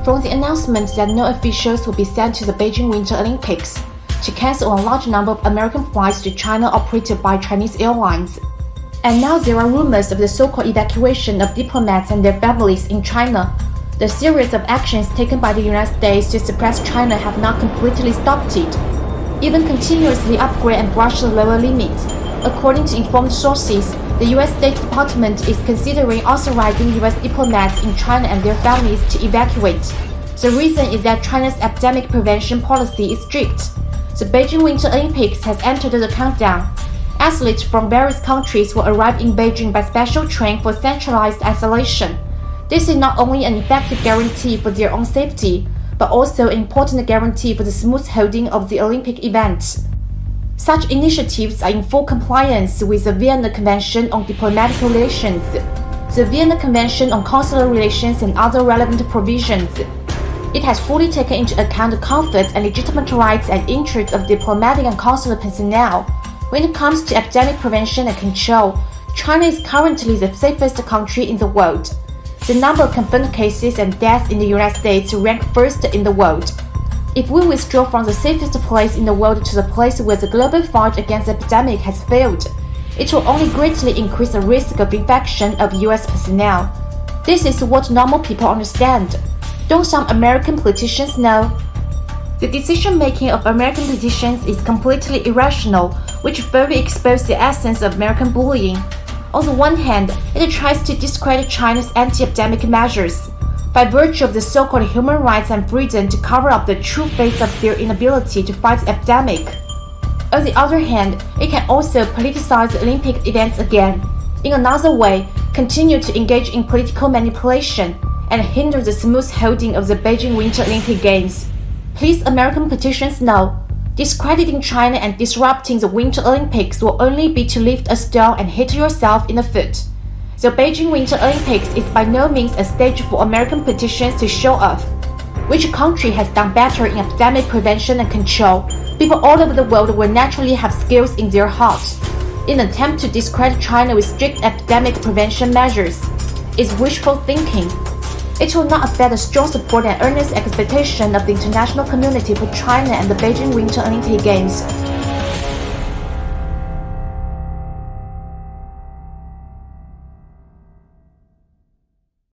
from the announcement that no officials will be sent to the Beijing Winter Olympics to cancel a large number of American flights to China operated by Chinese airlines. And now there are rumors of the so-called evacuation of diplomats and their families in China. The series of actions taken by the United States to suppress China have not completely stopped it, even continuously upgrade and brush the lower limit. According to informed sources, the U.S. State Department is considering authorizing U.S. diplomats in China and their families to evacuate. The reason is that China's epidemic prevention policy is strict. The Beijing Winter Olympics has entered the countdown. Athletes from various countries will arrive in Beijing by special train for centralized isolation. This is not only an effective guarantee for their own safety, but also an important guarantee for the smooth holding of the Olympic event. Such initiatives are in full compliance with the Vienna Convention on Diplomatic Relations, the Vienna Convention on Consular Relations, and other relevant provisions. It has fully taken into account the comfort and legitimate rights and interests of diplomatic and consular personnel. When it comes to epidemic prevention and control, China is currently the safest country in the world. The number of confirmed cases and deaths in the United States rank first in the world. If we withdraw from the safest place in the world to the place where the global fight against the epidemic has failed, it will only greatly increase the risk of infection of U.S. personnel. This is what normal people understand. Don't some American politicians know? The decision-making of American politicians is completely irrational, which further exposes the essence of American bullying. On the one hand, it tries to discredit China's anti-epidemic measures by virtue of the so-called human rights and freedom to cover up the true face of their inability to fight the epidemic. On the other hand, it can also politicize the Olympic events again. In another way, continue to engage in political manipulation and hinder the smooth holding of the Beijing Winter Olympic Games. Please American politicians know, discrediting China and disrupting the Winter Olympics will only be to lift a stone and hit yourself in the foot. The Beijing Winter Olympics is by no means a stage for American politicians to show off. Which country has done better in epidemic prevention and control? People all over the world will naturally have skills in their hearts. In an attempt to discredit China with strict epidemic prevention measures is wishful thinking. It will not affect the strong support and earnest expectation of the international community for China and the Beijing Winter Olympic Games.